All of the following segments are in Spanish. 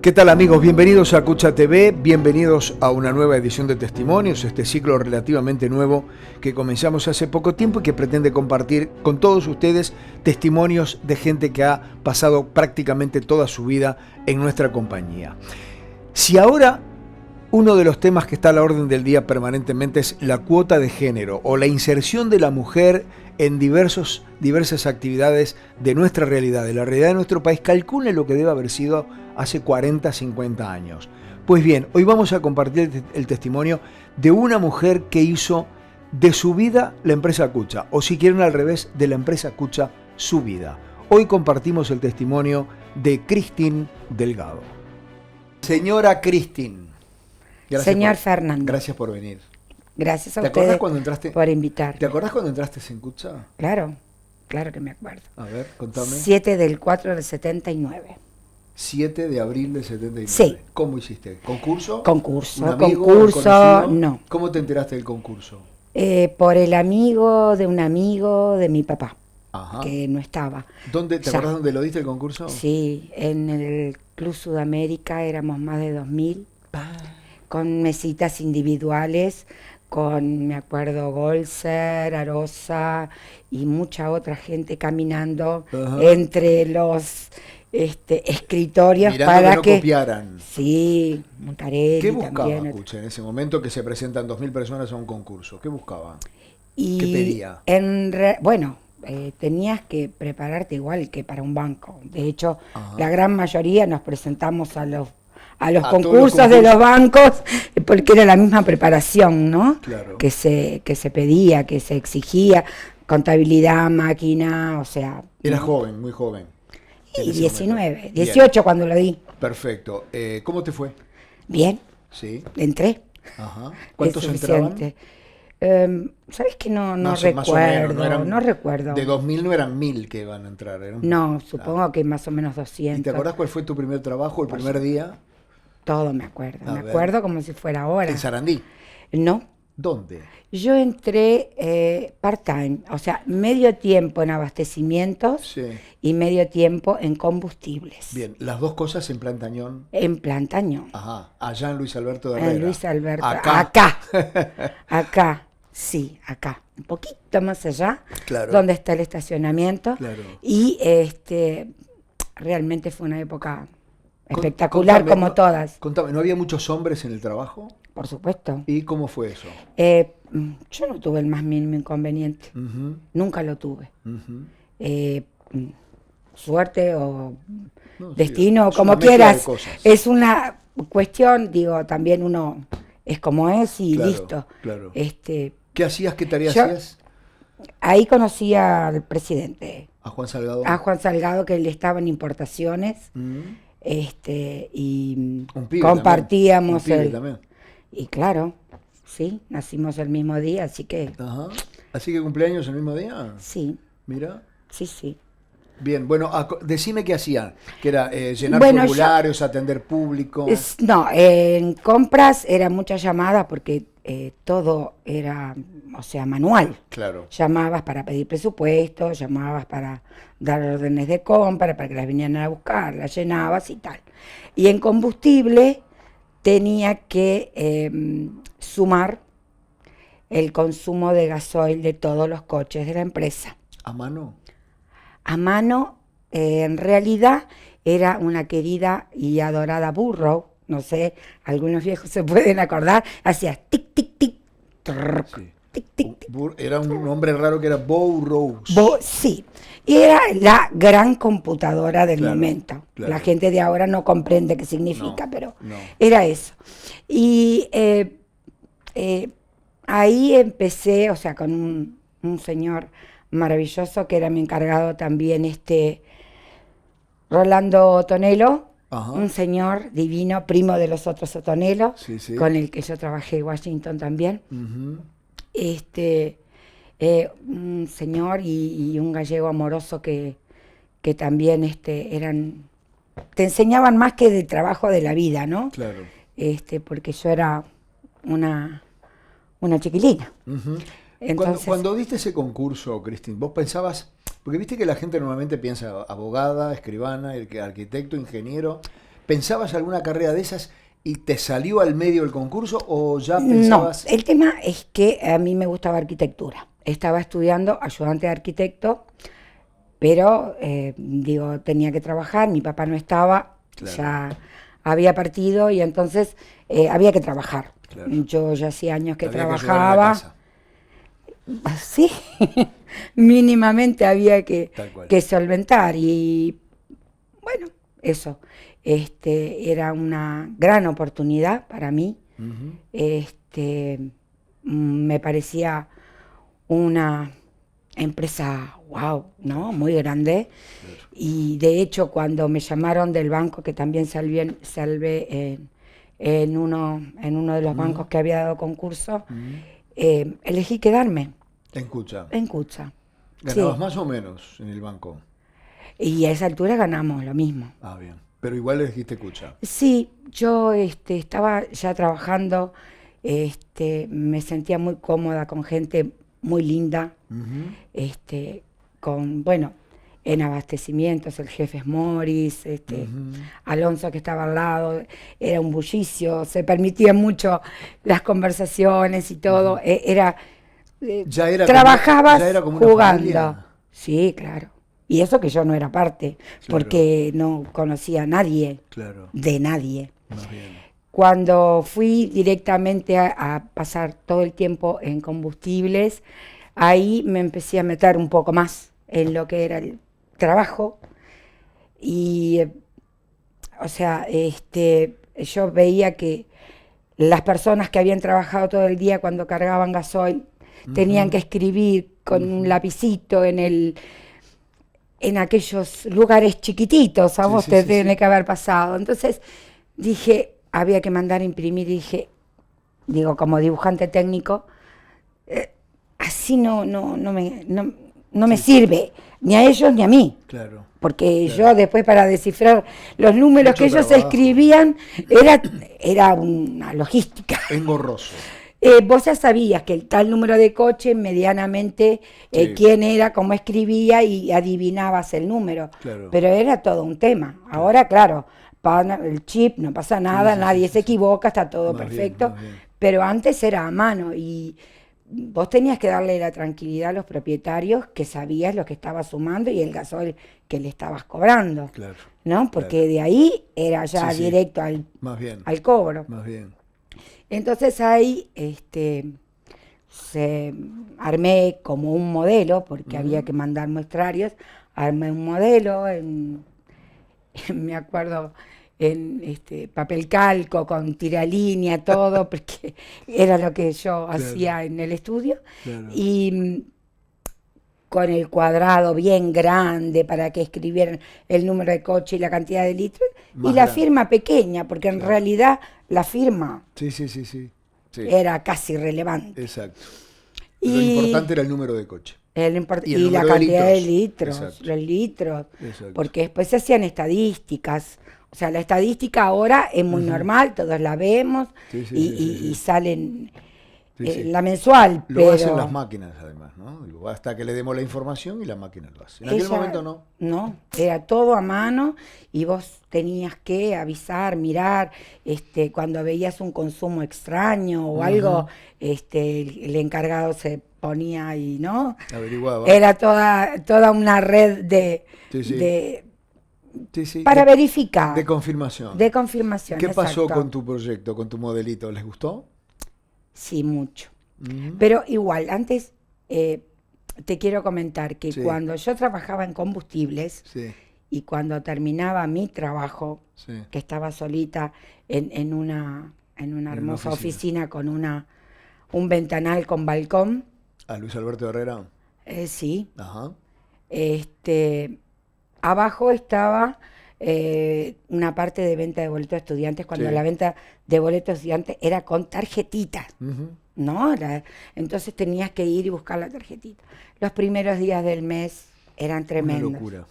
¿Qué tal amigos? Bienvenidos a Cucha TV, bienvenidos a una nueva edición de Testimonios, este ciclo relativamente nuevo que comenzamos hace poco tiempo y que pretende compartir con todos ustedes testimonios de gente que ha pasado prácticamente toda su vida en nuestra compañía. Si ahora uno de los temas que está a la orden del día permanentemente es la cuota de género o la inserción de la mujer en diversas actividades de nuestra realidad, de la realidad de nuestro país, calcule lo que debe haber sido hace 40, 50 años. Pues bien, hoy vamos a compartir el testimonio de una mujer que hizo de su vida la empresa Cucha, o si quieren al revés, de la empresa Cucha su vida. Hoy compartimos el testimonio de Cristín Delgado. Señora Cristín. Señor Fernando. Gracias por venir. Gracias a ¿Te ustedes cuando entraste, por invitarme. ¿Te acordás cuando entraste en Cucha? Claro que me acuerdo. A ver, contame. 7 del 4 del 79. 7 de abril del 79. Sí. ¿Cómo hiciste? ¿Concurso? Concurso, ¿Un amigo, concurso, no. ¿Cómo te enteraste del concurso? Por el amigo de un amigo de mi papá, Ajá. que no estaba. ¿Te acordás dónde lo diste el concurso? Sí, en el Club Sudamérica éramos más de 2000, con mesitas individuales, con, me acuerdo, Golser, Arosa y mucha otra gente caminando entre los escritorios. Mirando para que no copiaran. Sí, Montarelli. ¿Qué buscaba también. Cucha en ese momento que se presentan 2000 personas a un concurso? ¿Qué buscaba? Y ¿Qué pedía? Tenías que prepararte igual que para un banco. De hecho, la gran mayoría nos presentamos a los concursos de los bancos porque era la misma preparación, ¿no? Claro. Que se pedía, que se exigía, contabilidad, máquina, o sea. Era joven, muy joven. Y 19, 18 Bien. Cuando lo di. Perfecto. ¿Cómo te fue? Bien. Sí. Entré. Ajá. ¿Cuántos entraban? ¿Sabes que no recuerdo? No recuerdo. De 2000 no eran 1000 que iban a entrar. No, supongo que más o menos 200. ¿Y te acordás cuál fue tu primer trabajo, el primer día? Todo me acuerdo. Me acuerdo como si fuera ahora. ¿En Sarandí? No. ¿Dónde? Yo entré part-time, o sea, medio tiempo en abastecimientos y medio tiempo en combustibles. Bien, las dos cosas en Plantañón. En Plantañón. Ajá, allá en Luis Alberto de Herrera. En Luis Alberto. Acá. Acá, sí, acá. Un poquito más allá, claro. Donde está el estacionamiento. Claro. Y realmente fue una época espectacular, como todas. Contame, ¿no había muchos hombres en el trabajo? Por supuesto. ¿Y cómo fue eso? Yo no tuve el más mínimo inconveniente. Nunca lo tuve. Suerte o destino, como quieras. Es una cuestión, digo, también uno es como es y listo. Claro. ¿Qué hacías? ¿Qué tareas hacías? Ahí conocí al presidente. ¿A Juan Salgado? A Juan Salgado, que él estaba en importaciones. Y compartíamos también. Y claro, sí, nacimos el mismo día, así que... Ajá. ¿Así que cumpleaños el mismo día? Sí. Mira. Sí. Bien, bueno, decime qué hacían, que era llenar formularios, atender público. En compras era mucha llamada porque todo era, o sea, manual. Claro. Llamabas para pedir presupuesto, llamabas para dar órdenes de compra, para que las vinieran a buscar, las llenabas y tal. Y en combustible tenía que sumar el consumo de gasoil de todos los coches de la empresa. ¿A mano? A mano, en realidad era una querida y adorada Burrow, no sé, algunos viejos se pueden acordar, hacía tic, tic, tic, trrr, sí. Tic, tic, tic. Era un nombre raro que era Burrow. Sí, y era la gran computadora del momento. Claro. La gente de ahora no comprende qué significa, pero era eso. Y ahí empecé, o sea, con un señor maravilloso que era mi encargado también, Rolando Tonelo, un señor divino, primo de los otros Otonelos, con el que yo trabajé en Washington también. Un señor y un gallego amoroso que también te enseñaban más que del trabajo de la vida, ¿no? Claro. Porque yo era una chiquilina. Entonces, cuando diste ese concurso, Cristín, vos pensabas, porque viste que la gente normalmente piensa abogada, escribana, arquitecto, ingeniero, ¿Pensabas alguna carrera de esas y te salió al medio el concurso o ya pensabas...? No, el tema es que a mí me gustaba arquitectura. Estaba estudiando ayudante de arquitecto, pero digo, tenía que trabajar, mi papá no estaba, Claro. ya había partido y entonces había que trabajar. Claro. Yo ya hacía años que Había ayudar en la trabajaba. casa. Sí, mínimamente había Tal cual. que solventar y bueno, eso. Era una gran oportunidad para mí. Ujú. Me parecía una empresa, wow, ¿no? Muy grande. Claro. Y de hecho, cuando me llamaron del banco, que también salvé en uno de los bancos que había dado concurso, elegí quedarme En Cucha. en Cucha. ¿Ganabas Sí. más o menos en el banco? Y a esa altura ganamos lo mismo. Ah, bien. Pero igual le dijiste Cucha. Sí, yo estaba ya trabajando, me sentía muy cómoda con gente muy linda, Ujú. bueno, en abastecimientos, el jefe es Morris, Ujú. Alonso que estaba al lado, era un bullicio, se permitían mucho las conversaciones y todo, Ya era trabajabas ya era como una jugando. familia. Sí, claro. Y eso que yo no era parte, Claro. porque no conocía a nadie, Claro. de nadie. Más bien. Cuando fui directamente a pasar todo el tiempo en combustibles, ahí me empecé a meter un poco más en lo que era el trabajo y, o sea, yo veía que las personas que habían trabajado todo el día cuando cargaban gasoil tenían que escribir con un lapicito en aquellos lugares chiquititos, a Sí, vos sí, te sí, tiene sí. que haber pasado. Entonces dije, había que mandar a imprimir y dije, digo, como dibujante técnico, así no me Sí, sirve, ni a ellos ni a mí. claro. Porque Claro. yo después para descifrar los números Mucho que ellos trabajo. escribían, era una logística. Engorroso. Vos ya sabías que el tal número de coche, medianamente, Sí. quién era, cómo escribía y adivinabas el número. Claro. Pero era todo un tema. Ahora, claro, el chip, no pasa nada, sí, nadie sí, se sí. equivoca, está todo Más bien, perfecto. más bien. Pero antes era a mano y vos tenías que darle la tranquilidad a los propietarios que sabías lo que estabas sumando y el gasoil que le estabas cobrando. Claro. ¿No? Porque Claro. de ahí era ya Sí, sí. directo Más bien. al cobro. Más bien. Entonces ahí armé como un modelo, porque había que mandar muestrarios, armé un modelo, me acuerdo, en papel calco, con tiralínea, todo, porque era lo que yo hacía en el estudio, Claro. y con el cuadrado bien grande para que escribieran el número de coche y la cantidad de litros, Más y la grande. firma pequeña, porque en Claro. realidad la firma Sí, sí, sí, sí. Sí. era casi irrelevante. Exacto. Lo Y, importante era el número de coche. Y el y la número de cantidad de litros. litros, Exacto. los litros, Exacto. porque después se hacían estadísticas. O sea, la estadística ahora es muy normal, todos la vemos Sí, sí, y, sí, sí, sí. y salen Sí, sí. la mensual, Lo pero hacen las máquinas, además, ¿no? Digo, hasta que le demos la información y la máquina lo hace. En aquel momento no. No, era todo a mano y vos tenías que avisar, mirar, cuando veías un consumo extraño o algo, el encargado se ponía ahí, ¿no? Averiguaba. Era toda una red Sí, sí. de Sí, sí. para verificar, De confirmación. de confirmación. ¿Qué pasó exacto. con tu proyecto, con tu modelito? ¿Les gustó? Sí, mucho. Ujú. Pero igual, antes te quiero comentar que Sí. cuando yo trabajaba en combustibles Sí, y cuando terminaba mi trabajo, sí. que estaba solita en una hermosa oficina con un ventanal con balcón, ¿A Luis Alberto Herrera? sí, Ajá. abajo estaba una parte de venta de boletos de estudiantes, cuando Sí. la venta de boletos de estudiantes era con tarjetitas. Ujú. ¿No? Entonces tenías que ir y buscar la tarjetita. Los primeros días del mes eran Una tremendos. locura.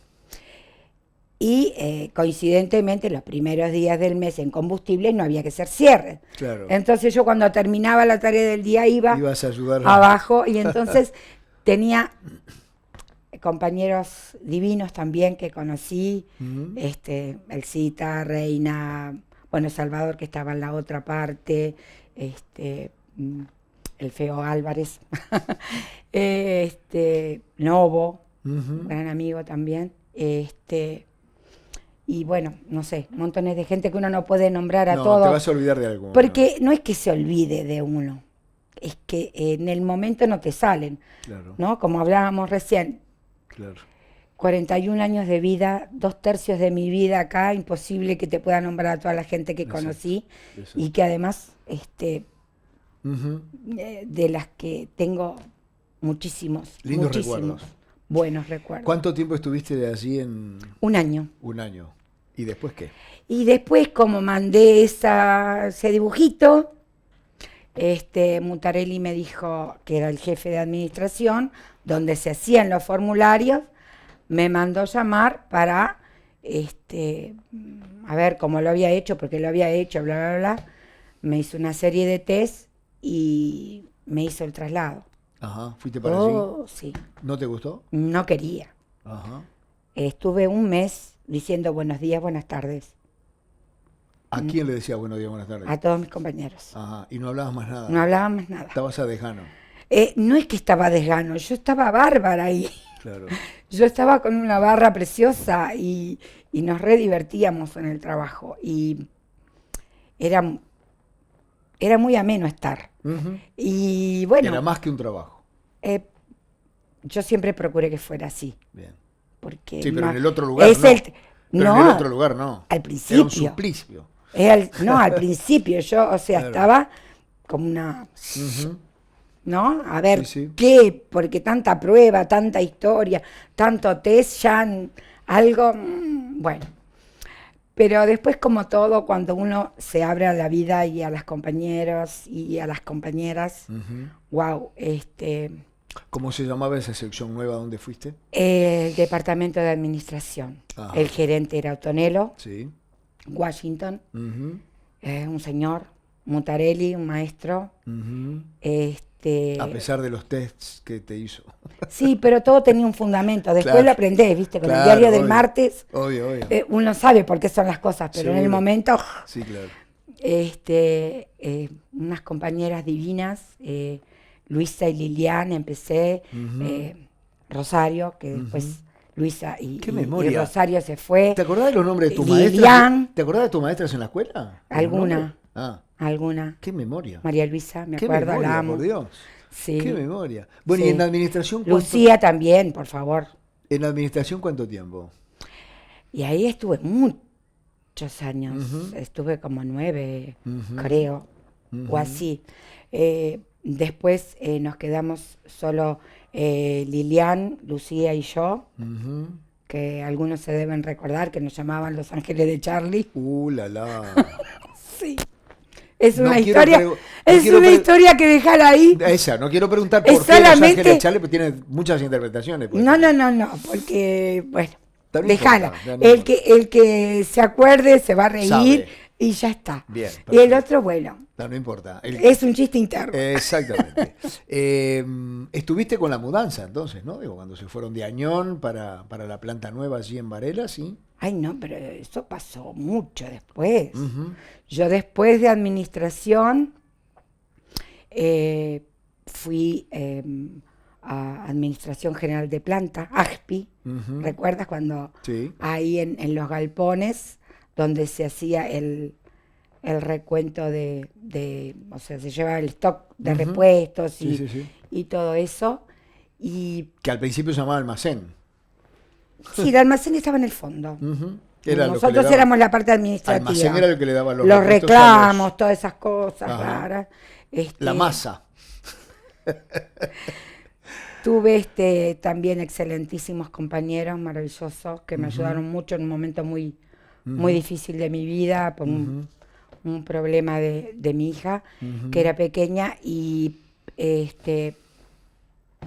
Y coincidentemente, los primeros días del mes en combustibles no había que hacer cierre. Claro. Entonces yo cuando terminaba la tarea del día iba Ibas a ayudar. abajo y entonces tenía compañeros divinos también que conocí, Ujú. Elcita, Reina, bueno, Salvador que estaba en la otra parte, mm, el feo Álvarez, Novo, un Ujú. gran amigo también, y bueno, no sé, montones de gente que uno no puede nombrar a No, te todos, vas a olvidar de alguno. porque no es que se olvide de uno, es que en el momento no te salen, Claro, ¿no? Como hablábamos recién, claro. 41 años de vida, 2/3 de mi vida acá, imposible que te pueda nombrar a toda la gente que Exacto, conocí y exacto. que además Ujú. de las que tengo muchísimos, Lindos muchísimos recuerdos. buenos recuerdos. ¿Cuánto tiempo estuviste allí en Un año. un año? ¿Y después qué? Y después, como mandé ese dibujito, Mutarelli me dijo, que era el jefe de administración, donde se hacían los formularios, me mandó llamar para, a ver cómo lo había hecho, porque lo había hecho, bla, bla, bla. Me hizo una serie de test y me hizo el traslado. Ajá, fuiste para allí. Oh, sí, ¿No te gustó? no quería. Ajá. Estuve un mes diciendo buenos días, buenas tardes ¿A quién le decía buenos días, buenas tardes? a todos mis compañeros. Ajá, y no hablabas más No nada. hablaba más nada. Estabas a dejano. No es que estaba desgano, yo estaba bárbara ahí. Claro. Yo estaba con una barra preciosa y nos re divertíamos en el trabajo. Y era, era muy ameno estar. Ujú. Y Era bueno, más que un trabajo. eh, yo siempre procuré que fuera así. Bien. Porque Sí, pero en no, el otro lugar es no. el... Pero en el No, otro lugar no. al Era un principio. suplicio. No, al principio yo, o sea, Claro. estaba como una... Ujú. ¿No? A Sí, ver, sí. ¿qué? Porque tanta prueba, tanta historia, tanto test, ya algo... bueno. Pero después, como todo, cuando uno se abre a la vida y a los compañeros y a las compañeras, Ujú. wow, ¿Cómo se llamaba esa sección nueva donde fuiste? el departamento de administración, el Ajá. gerente era Otonelo, Sí. Washington, Ujú. un señor, Mutarelli, un maestro, Ujú. A este, pesar de los tests que te hizo. sí, pero todo tenía un fundamento, después lo Claro, aprendés, viste, con el diario claro, del obvio. martes, Obvio, obvio. uno sabe por qué son las cosas, pero en el Seguro. momento... Sí, claro. Unas compañeras divinas, Luisa y Liliana, empecé, Ujú. Rosario, que Ujú. después Luisa ¡Qué y memoria! Rosario se fue, ¿Te acordás de los nombres de tus maestras? Lilian, ¿Te acordás de tus maestras en la escuela? ¿De los nombres? alguna, Ah, alguna, qué memoria. María Luisa, me Qué acuerdo, la memoria, por amo, Dios. Qué sí, memoria. Bueno, ¿y en la sí. administración Lucía también, por favor. cuánto tiempo? Y ahí estuve muchos años, Ujú. estuve como 9, Ujú. creo, o Ujú. así. Después nos quedamos solo Lilian, Lucía y yo, Ujú. que algunos se deben recordar que nos llamaban Los Ángeles de Charlie. La la. Sí. Es No una quiero historia, no es quiero una historia que dejar ahí. esa, no quiero preguntar Es por qué Los Ángeles solamente, Charlie, pues tiene muchas interpretaciones, puede no, no, tener. no, no, porque, bueno, Ya no déjala. importa, ya no importa. El que se acuerde se va a reír Sabe. y ya está. Bien, Y el perfecto. otro, bueno, Ya no importa. es un chiste interno. Exactamente. Estuviste con la mudanza entonces, ¿no? Digo, cuando se fueron de Añón para la planta nueva allí en Varela, ¿sí? Ay, no, pero eso pasó mucho después. Ujú. Yo después de administración eh, fui a Administración General de Planta, AGPI. Ujú. ¿Recuerdas cuando Sí. ahí en los galpones donde se hacía el recuento o sea, se llevaba el stock de Ujú. repuestos Sí, sí, sí. y todo eso? Y Que al principio se llamaba almacén. sí, el almacén estaba en el fondo. Ujú. Era lo que le Nosotros daba. éramos la parte Almacén administrativa. era el que le daba los Los repuestos a los. reclamos, todas esas cosas Ajá. raras. La masa. Tuve también excelentísimos compañeros maravillosos que me Ujú. ayudaron mucho en un momento muy, muy Ujú. difícil de mi vida por Ujú. un problema de mi hija que Ujú. era pequeña y este,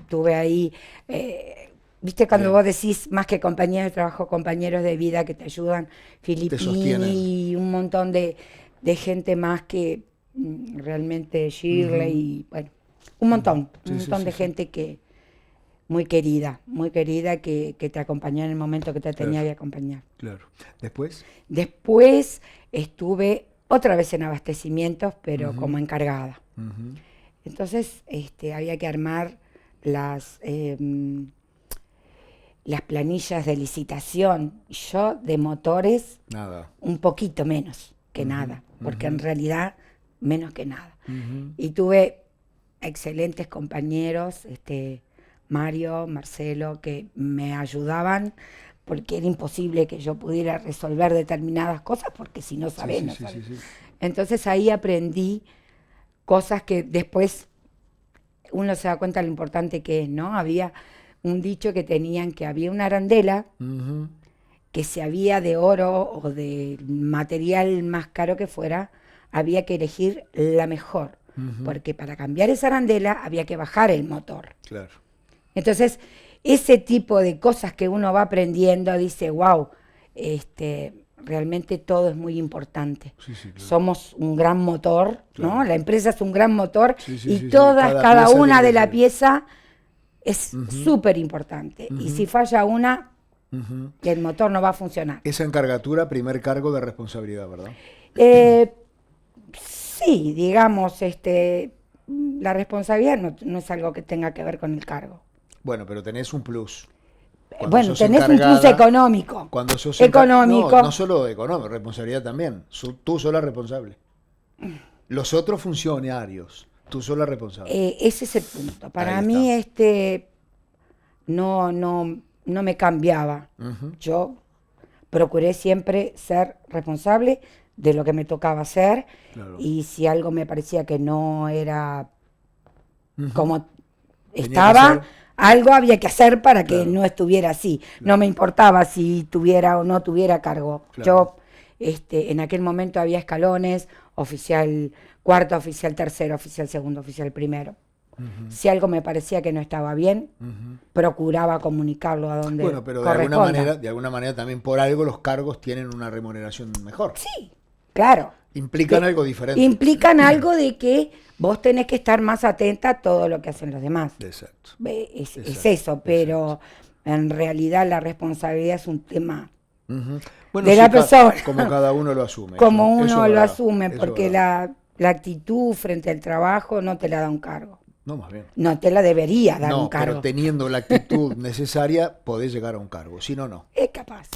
tuve ahí, viste cuando Bien. vos decís más que compañeros de trabajo, compañeros de vida que te ayudan, Te sostienen. Filippini y un montón de gente más que realmente Shirley Ujú. y bueno, un Ujú. montón, un Sí, sí, montón sí, de sí. gente que muy querida que te acompañó en el momento que te tenía que acompañar. Claro. ¿Después? Después estuve otra vez en abastecimientos, pero Ujú. como encargada. Ujú. Entonces había que armar las planillas de licitación. Yo de motores Nada. un poquito menos que Ujú, nada, porque ujú. en realidad menos que nada. Ujú. Y tuve excelentes compañeros, Mario, Marcelo, que me ayudaban porque era imposible que yo pudiera resolver determinadas cosas porque si no Sí, sabés, sí, no sí, sí, sabés. sí. Entonces ahí aprendí cosas que después uno se da cuenta de lo importante que es, ¿no? Había un dicho que tenían que había una arandela Ujú. que si había de oro o de material más caro que fuera, había que elegir la mejor, Ujú. porque para cambiar esa arandela había que bajar el motor. Claro. Entonces, ese tipo de cosas que uno va aprendiendo, dice, wow, realmente todo es muy importante. Sí, sí, claro. Somos un gran motor, ¿no? Claro. La empresa es un gran motor Sí, sí, y sí, sí. Cada cada pieza una tiene de que la ser. pieza es Ujú. súper importante. Y si Ujú. falla una, Ujú. el motor no va a funcionar. Esa encargatura, primer cargo de responsabilidad, ¿verdad? Eh, sí, digamos, la responsabilidad no es algo que tenga que ver con el cargo. Bueno, pero tenés un plus. Cuando Bueno, sos tenés un plus encargada, económico. cuando sos no, no Económico. solo económico, responsabilidad también. Tú sos la responsable. Los otros funcionarios, tú sos la responsable. Ese es el punto. Ahí Para está. mí, no me cambiaba. Ujú. Yo procuré siempre ser responsable de lo que me tocaba hacer Claro. y si algo me parecía que no era Ujú. como Tenía que estaba, ser, algo había que hacer para que claro, no estuviera así. No claro, me importaba si tuviera o no tuviera cargo. claro. Yo, en aquel momento había escalones, oficial cuarto, oficial tercero, oficial segundo, oficial primero. Ujú. Si algo me parecía que no estaba bien, Ujú. procuraba comunicarlo a donde Bueno, pero corresponda. de alguna manera también por algo los cargos tienen una remuneración mejor. Sí, claro. Implican De- algo diferente. implican algo de que vos tenés que estar más atenta a todo lo que hacen los demás. Exacto, Es exacto, eso, exacto. pero en realidad la responsabilidad es un tema Ujú. Bueno, de sí, la persona, como cada uno lo asume, como eso uno es lo verdad, asume, eso es porque verdad. la actitud frente al trabajo no te la da un cargo. No, más bien. No te la debería dar un No, pero cargo. teniendo la actitud necesaria, podés llegar a un cargo, si no, no. Es capaz.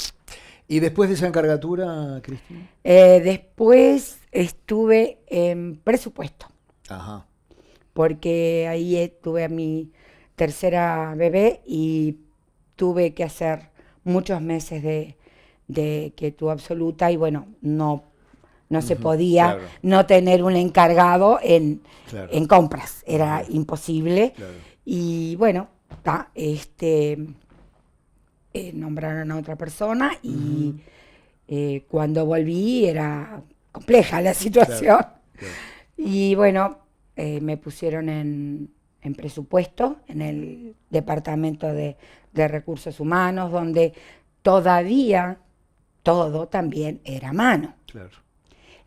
¿Y después de esa encargatura, Cristina? Después estuve en presupuesto, Ajá, porque ahí tuve a mi tercera bebé y tuve que hacer muchos meses de quietud absoluta y bueno, no se ujú, podía claro, no tener un encargado claro, en compras, más era bien, imposible. claro. Y bueno, nombraron a otra persona y Ujú, cuando volví era compleja la claro, situación. claro. Y bueno, me pusieron en presupuesto, en el departamento de recursos humanos, donde todavía todo también era a mano. Claro.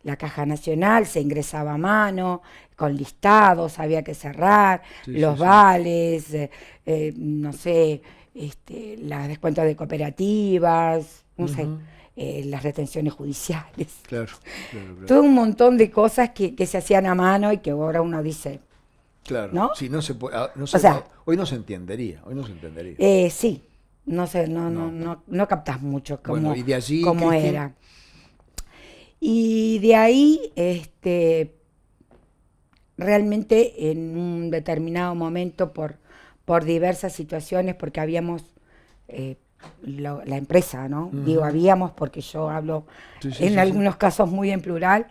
La caja nacional se ingresaba a mano, con listados, había que cerrar, Sí, sí, los sí. vales, no sé, las descuentos de cooperativas, no sé, Ujú, las retenciones judiciales. claro, claro, claro. Todo un montón de cosas que se hacían a mano y que ahora uno dice, Claro, ¿no? sí, no se puede, no O se, sea, hoy no se entendería, hoy no se entendería. sí, no sé, No. no captás mucho Bueno, y de allí, cómo Cristi, era. Y de ahí, realmente en un determinado momento por diversas situaciones, porque habíamos, la empresa, ¿no? Digo ujú, habíamos porque yo hablo sí, sí, en sí, sí, algunos casos muy en plural,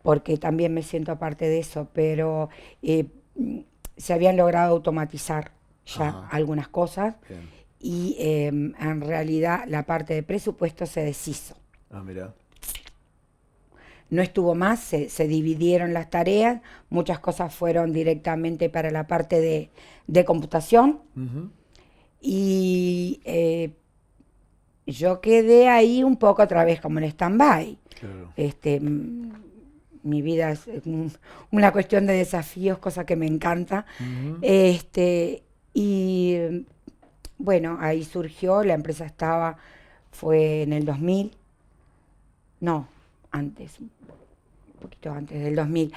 porque también me siento parte de eso, pero eh, se habían logrado automatizar ya ajá, algunas cosas bien, y en realidad la parte de presupuesto se deshizo. ah, mira, No estuvo más, se dividieron las tareas, muchas cosas fueron directamente para la parte de computación ujú, y yo quedé ahí un poco otra vez como en stand-by. claro, Este, mm, Mi vida es una cuestión de desafíos, cosa que me encanta. ujú, Este, Y bueno, ahí surgió, la empresa fue en el 2000, no, antes, un poquito antes del 2000.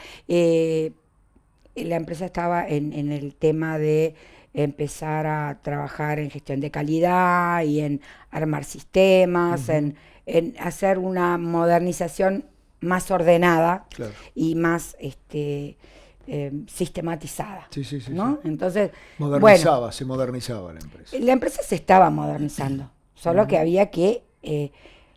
La empresa estaba en el tema de empezar a trabajar en gestión de calidad y en armar sistemas, en hacer una modernización más ordenada Claro. y más sistematizada, Sí, sí, sí, ¿no? sí. Entonces, Se modernizaba la empresa. la empresa se estaba modernizando, solo que había que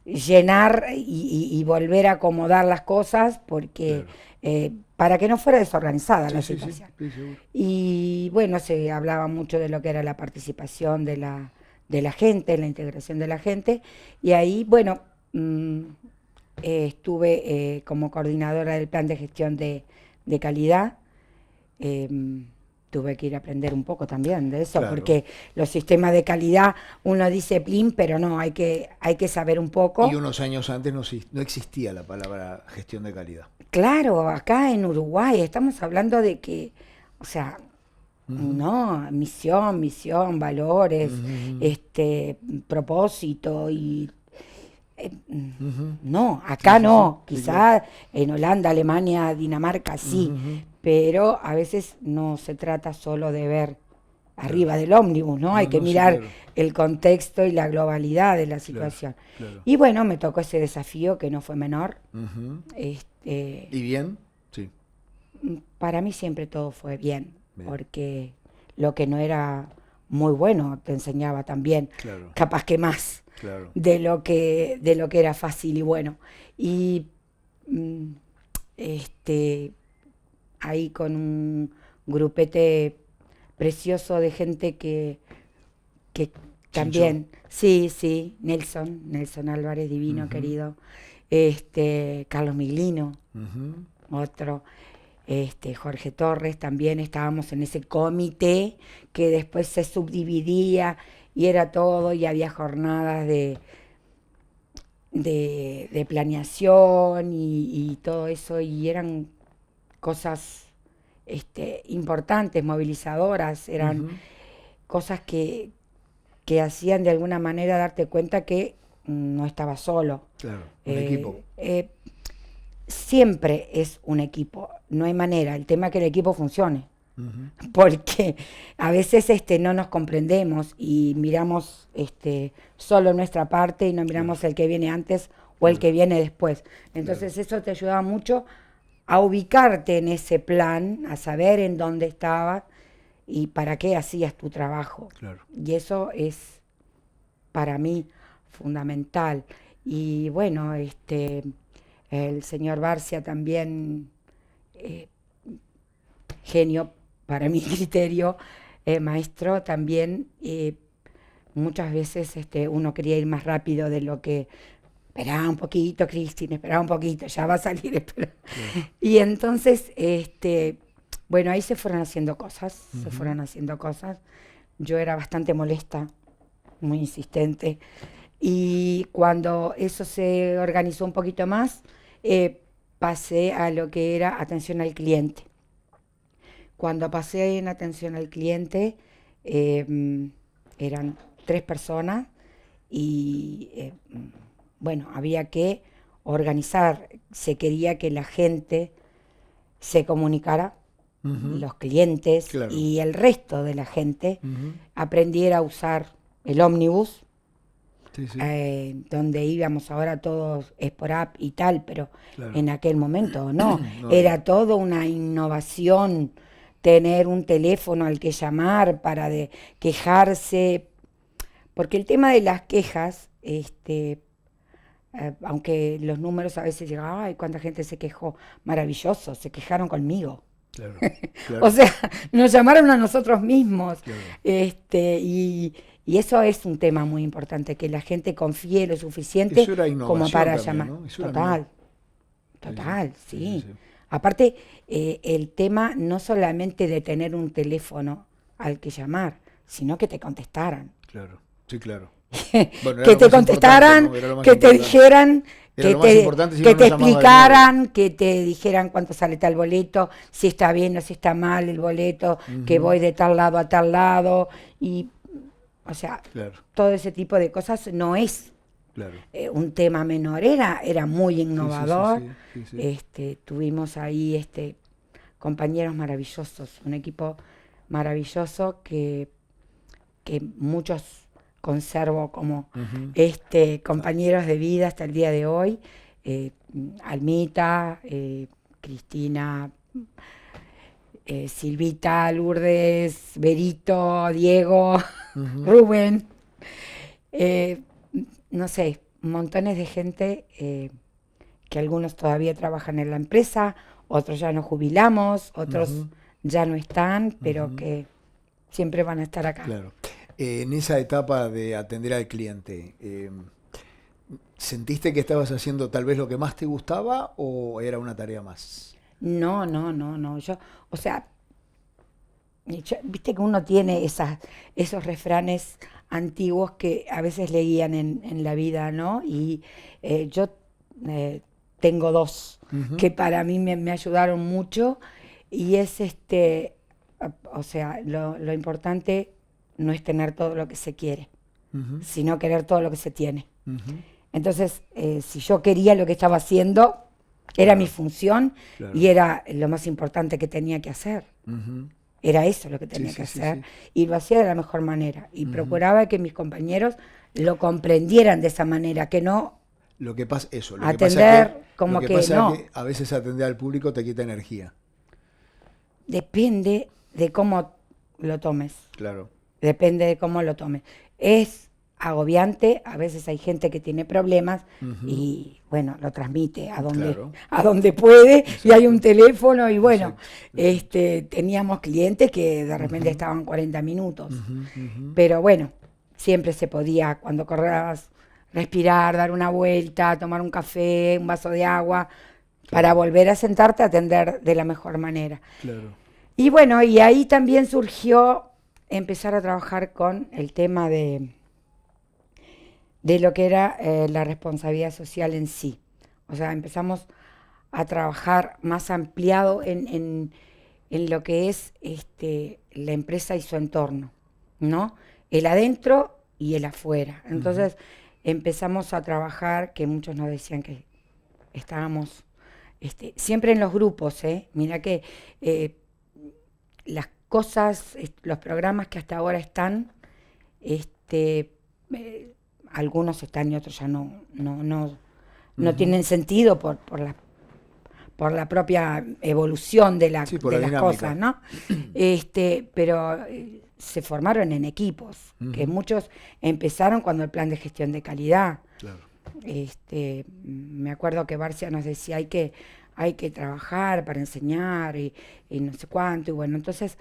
llenar y volver a acomodar las cosas porque Claro. para que no fuera desorganizada Sí, la sí, sí, situación. sí, seguro. Y bueno, se hablaba mucho de lo que era la participación de la gente, la integración de la gente, y ahí, bueno, estuve como coordinadora del plan de gestión de calidad. eh, Tuve que ir a aprender un poco también de eso, Claro. porque los sistemas de calidad, uno dice plin, pero no, hay que saber un Y poco. unos años antes no existía la palabra gestión de calidad. Claro, acá en Uruguay estamos hablando de que, o sea, Ujú, no, misión, valores, ujú, propósito y ujú. no, Sí, acá sí, sí, no, sí, claro. quizás en Holanda, Alemania, Dinamarca sí, Ujú, pero a veces no se trata solo de ver claro. arriba del ómnibus, ¿no? Hay No, que no, sí, mirar claro. el contexto y la globalidad de la Claro, situación. claro. Y bueno, me tocó ese desafío que no fue menor. Ujú. Este, ¿Y bien? Sí, para mí siempre todo fue bien, bien. porque lo que no era muy bueno te enseñaba también, Claro, capaz que más claro. de lo que era fácil y bueno. Y mm, este ahí con un grupete precioso de gente que Chinchó. también, sí, sí, Nelson Álvarez, divino, Ujú, querido, Carlos Miglino, ujú. otro, Jorge Torres, también estábamos en ese comité que después se subdividía y era todo, y había jornadas de planeación y todo eso, y eran cosas importantes, movilizadoras, eran Ujú. cosas que hacían de alguna manera darte cuenta que no estaba solo. Claro, un equipo. Siempre es un equipo, no hay manera, el tema es que el equipo funcione, Ujú. porque a veces no nos comprendemos y miramos solo nuestra parte y no Claro, miramos el que viene antes o el claro, que viene después. claro, Entonces eso te ayuda mucho a ubicarte en ese plan, a saber en dónde estabas y para qué hacías tu trabajo. claro. Y eso es para mí fundamental. Y bueno, el señor Barcia también, eh, genio para mi criterio, maestro, también muchas veces uno quería ir más rápido de lo que... Esperá un poquito, Cristina, esperá un poquito, ya va a salir. Espera. Claro. Y entonces, bueno, ahí se Ujú. fueron haciendo cosas. Yo era bastante molesta, muy insistente. Y cuando eso se organizó un poquito más, pasé a lo que era atención al cliente. Cuando pasé en atención al cliente, eran 3 personas y bueno, había que organizar, se quería que la gente se comunicara, Ujú. los clientes Claro. y el resto de la gente Ujú. aprendiera a usar el ómnibus, Sí, sí, donde íbamos ahora todos es por app y tal, pero claro. en aquel momento no, No había. era todo una innovación tener un teléfono al que llamar para quejarse, porque el tema de las quejas, aunque los números a veces llegan, ay, cuánta gente se quejó, maravilloso, se quejaron conmigo. Claro, O claro, sea, nos llamaron a nosotros mismos. claro. Este, y, y eso es un tema muy importante, que la gente confíe lo suficiente Eso era como innovación para también, llamar. ¿no? Eso era nuevo. Total, Sí, sí, total, sí, sí, sí. sí. Aparte, el tema no solamente de tener un teléfono al que llamar, sino que te contestaran. Claro, sí, claro. Bueno, era Que lo te más importante, contestaran, ¿no? Era lo más que te importante. dijeran Era lo más importante, si que no, te no llamaba de explicaran, que te dijeran cuánto sale tal boleto, si está bien o si está mal el boleto, que nuevo. voy de tal lado a tal lado, y, o sea, Claro, todo ese tipo de cosas no es claro. un tema menor, era muy Sí, sí, sí, innovador. sí, sí, sí. Tuvimos ahí compañeros maravillosos, un equipo maravilloso que muchos conservo como Ujú. Claro. compañeros de vida hasta el día de hoy. eh, Almita, Cristina, Silvita, Lourdes, Berito, Diego, Ujú. Rubén, eh, no sé, montones de gente, que algunos todavía trabajan en la empresa, otros ya nos jubilamos, otros Ujú. ya no están, pero Ujú. que siempre van a estar acá. Claro. En esa etapa de atender al cliente, ¿sentiste que estabas haciendo tal vez lo que más te gustaba o era una tarea más? No, no, no, no. O sea, viste que uno tiene esos refranes antiguos que a veces le guían en la vida, ¿no? Y yo eh, tengo dos Ujú. que para mí me ayudaron mucho, y es o sea, lo importante no es tener todo lo que se quiere, Ujú. sino querer todo lo que se tiene. Ujú. Entonces, si yo quería lo que estaba haciendo, era mi Claro, función y claro. era lo más importante que tenía que hacer. Ujú. Era eso lo que Sí, tenía que sí, sí, hacer sí. y lo hacía de la mejor manera. Y Ujú. procuraba que mis compañeros lo comprendieran de esa manera, que no Lo que pasa, eso, atender lo como que que pasa no. que a veces atender al público te quita energía. Depende de cómo lo tomes. Claro. Depende de cómo lo tomes. Es agobiante, a veces hay gente que tiene problemas Ujú. y bueno, lo transmite Claro. a donde puede, y hay un Exacto. teléfono y bueno, Exacto. Exacto. teníamos clientes que de repente Ujú. estaban 40 minutos, Ujú. Ujú. pero bueno, siempre se podía cuando corrías respirar, dar una vuelta, tomar un café, un vaso de agua, para Claro, volver a sentarte a atender de la mejor manera. claro. Y bueno, y ahí también surgió empezar a trabajar con el tema de lo que era la responsabilidad social en sí. O sea, empezamos a trabajar más ampliado en lo que es la empresa y su entorno, ¿no? El adentro y el afuera. Ujú. Entonces empezamos a trabajar, que muchos nos decían que estábamos siempre en los grupos, ¿eh? Mira que eh, las cosas, los programas que hasta ahora están, este, eh, algunos están y otros ya no Ujú. tienen sentido por la propia evolución Sí, por de la las cosas, dinámica. ¿no? Pero se formaron en equipos, que Ujú. muchos empezaron cuando el plan de gestión de calidad. Claro. Me acuerdo que Barcia nos decía hay que trabajar para enseñar y no sé cuánto, y bueno, entonces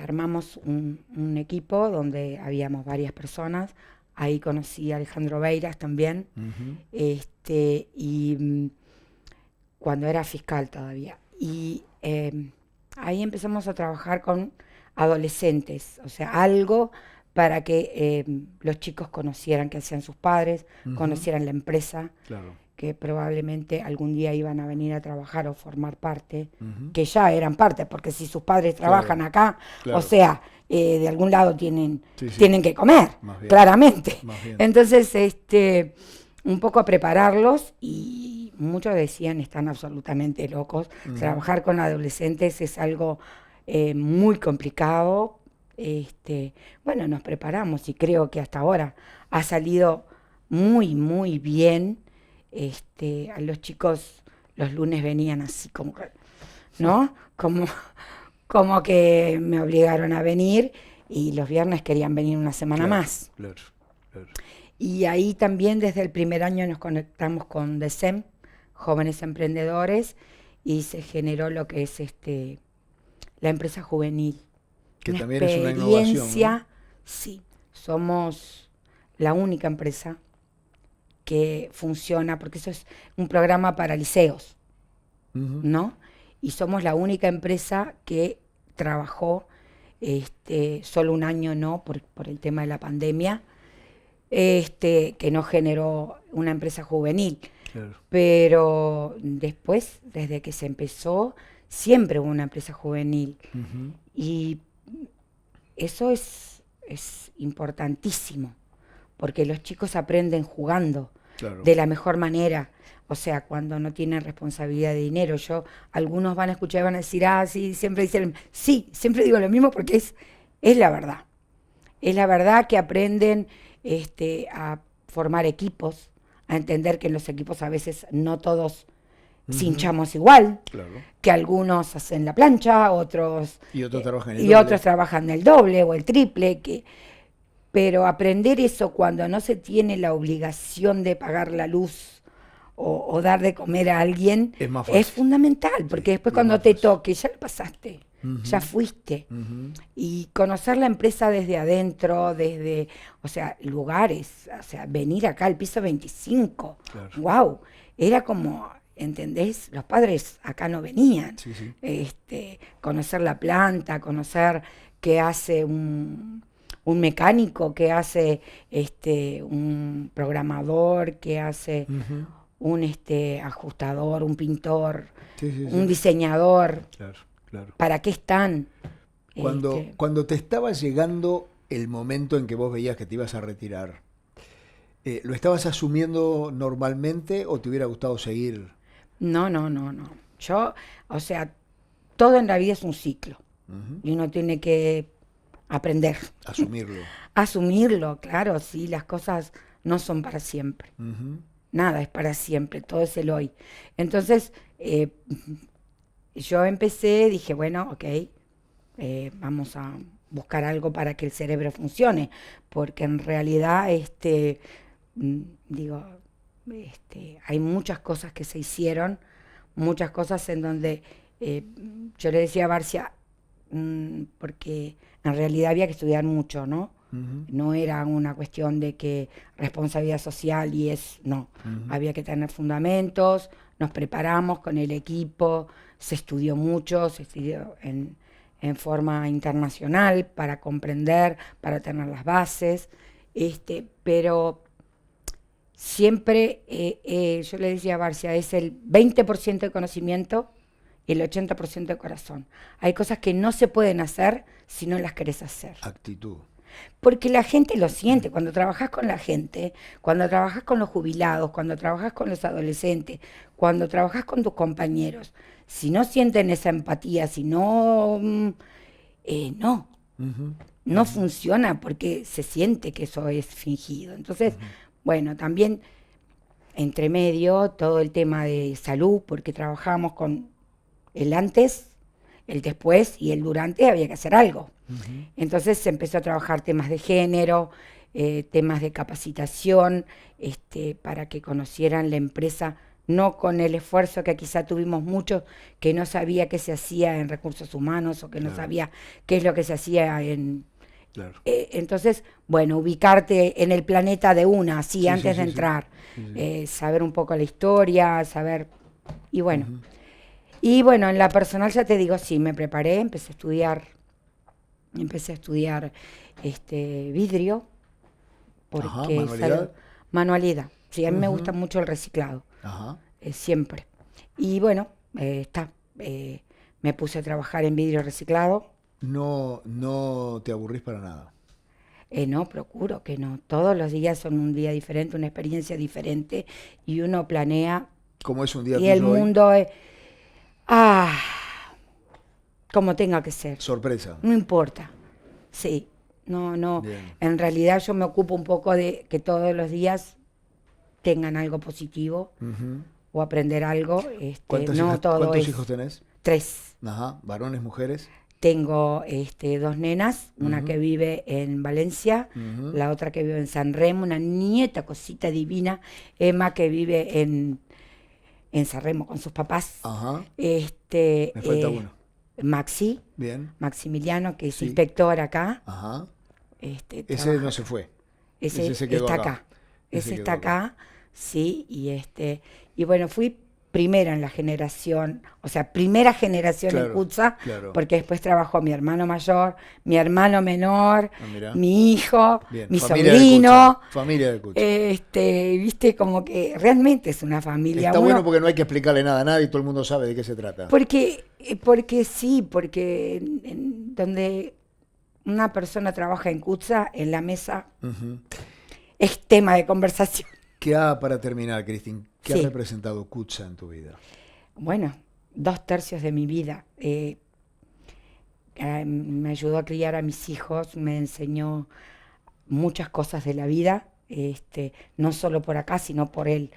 armamos un equipo donde habíamos varias personas. Ahí conocí a Alejandro Beiras también, Ujú. y cuando era fiscal todavía. Y ahí empezamos a trabajar con adolescentes, o sea, algo para que los chicos conocieran qué hacían sus padres, Ujú. conocieran la empresa, Claro. que probablemente algún día iban a venir a trabajar o formar parte, Ujú. que ya eran parte, porque si sus padres trabajan Claro. acá, o Claro. sea, de algún lado Sí, sí. tienen que comer, Más bien. claramente. Más bien. Entonces, un poco a prepararlos, y muchos decían están absolutamente locos. Ujú. Trabajar con adolescentes es algo muy complicado. Bueno, nos preparamos y creo que hasta ahora ha salido muy, muy bien. A los chicos los lunes venían así como, ¿no? Como que me obligaron a venir, y los viernes querían venir una semana Claro. más. Claro. Claro. Y ahí también desde el primer año nos conectamos con DECEM, Jóvenes Emprendedores, y se generó lo que es la empresa juvenil. Que Una también es una innovación, ¿no? experiencia, sí, somos la única empresa que funciona, porque eso es un programa para liceos, Ujú. ¿no? Y somos la única empresa que trabajó solo un año, ¿no? Por el tema de la pandemia, que no generó una empresa juvenil. Claro. Pero después, desde que se empezó, siempre hubo una empresa juvenil. Ujú. Y eso es importantísimo, porque los chicos aprenden jugando Claro. de la mejor manera. O sea, cuando no tienen responsabilidad de dinero. Algunos van a escuchar y van a decir, sí, siempre dicen, sí, siempre digo lo mismo porque es la verdad. Es la verdad que aprenden a formar equipos, a entender que en los equipos a veces no todos hinchamos igual, Claro. que algunos hacen la plancha, otros Y otros trabajan el y doble. otros trabajan el doble o el triple, pero aprender eso cuando no se tiene la obligación de pagar la luz o dar de comer a alguien Es más fácil. es fundamental, porque Sí, después y es cuando más te fácil. toque, ya lo pasaste, Ujú. ya fuiste. Ujú. Y conocer la empresa desde adentro, o sea, lugares, o sea, venir acá al piso 25, Claro. wow, era como, ¿entendés? Los padres acá no venían. Sí, sí. Conocer la planta, conocer qué hace un mecánico, qué hace un programador, qué hace Ujú. un ajustador, un pintor, Sí, sí, un sí. diseñador, Claro, claro. ¿para qué están? Cuando te estaba llegando el momento en que vos veías que te ibas a retirar, ¿lo estabas asumiendo normalmente o te hubiera gustado seguir? No, no, no, no. O sea, todo en la vida es un ciclo Ujú. y uno tiene que aprender, Asumirlo. asumirlo, claro, sí, las cosas no son para siempre. Ujú. Nada es para siempre, todo es el hoy. Entonces, yo empecé, dije, bueno, ok, vamos a buscar algo para que el cerebro funcione, porque en realidad, digo, hay muchas cosas que se hicieron, muchas cosas en donde yo le decía a Barcia, porque en realidad había que estudiar mucho, ¿no? Ujú. No era una cuestión de que responsabilidad social no. Ujú. Había que tener fundamentos, nos preparamos con el equipo, se estudió mucho, se estudió en forma internacional para comprender, para tener las bases, pero siempre, yo le decía a Barcia, es el 20% de conocimiento y el 80% de corazón. Hay cosas que no se pueden hacer si no las querés hacer. Actitud. Porque la gente lo siente, cuando trabajas con la gente, cuando trabajas con los jubilados, cuando trabajas con los adolescentes, cuando trabajas con tus compañeros, si no sienten esa empatía, si no, no, Ujú. no funciona porque se siente que eso es fingido. Entonces, bueno, también entre medio todo el tema de salud, porque trabajamos con el antes, el después y el durante, había que hacer algo. Ujú. Entonces se empezó a trabajar temas de género, temas de capacitación, para que conocieran la empresa, no con el esfuerzo que quizá tuvimos muchos, que no sabía qué se hacía en recursos humanos o que no Claro. sabía qué es lo que se hacía Claro. entonces, bueno, ubicarte en el planeta de una, así, Sí, antes sí, de sí, sí. entrar, Sí, sí. saber un poco la historia, saber, y bueno. Ujú. Y bueno, en la personal ya te digo, sí, me preparé, empecé a estudiar vidrio, Ajá, porque es algo, manualidad. manualidad. Sí, a mí me gusta Ujú. mucho el reciclado, Ajá. siempre. Y bueno, me puse a trabajar en vidrio reciclado. No, no te aburrís para nada. No, procuro que no. Todos los días son un día diferente, una experiencia diferente y uno planea Como es un día y el tuyo hoy, mundo es, ah, como tenga que ser. sorpresa. No importa. Sí, no, no. Bien. En realidad yo me ocupo un poco de que todos los días tengan algo positivo Ujú. o aprender algo. No todo ¿Cuántos hijos es tenés? 3. Ajá, varones, mujeres. Tengo 2 nenas, una Ujú. que vive en Valencia, Ujú. la otra que vive en San Remo, una nieta, cosita divina, Emma que vive en San Remo con sus papás. Ajá, Este, me falta uno. Maxi, Bien, Maximiliano, que es sí. inspector acá, Ajá. Ese trabaja no se acá. fue. Ese Ese se quedó está acá. acá, Ese ese quedó está acá. acá, sí, y bueno, fui primera en la generación, o sea, primera generación en Cuza, porque después trabajó mi hermano mayor, mi hermano menor, mi hijo, mi sobrino. Familia de Cuza. Viste, como que realmente es una familia. Está bueno porque no hay que explicarle nada a nadie y todo el mundo sabe de qué se trata. Porque donde una persona trabaja en Cuza, en la mesa, es tema de conversación. Para terminar, Cristín, ¿qué ha representado Cuza en tu vida? Bueno, 2/3 de mi vida. Me ayudó a criar a mis hijos, me enseñó muchas cosas de la vida, no solo por acá, sino por el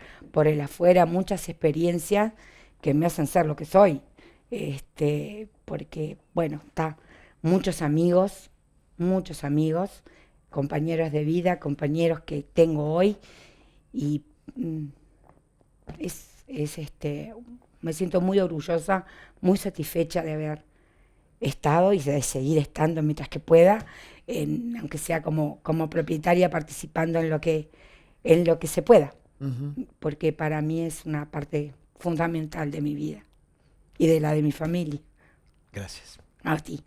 afuera, muchas experiencias que me hacen ser lo que soy. Porque, bueno, muchos amigos, compañeros de vida, compañeros que tengo hoy, y me siento muy orgullosa, muy satisfecha de haber estado y de seguir estando mientras que pueda, aunque sea como propietaria, participando en lo que se pueda, porque para mí es una parte fundamental de mi vida y de la de mi familia. Gracias. A ti.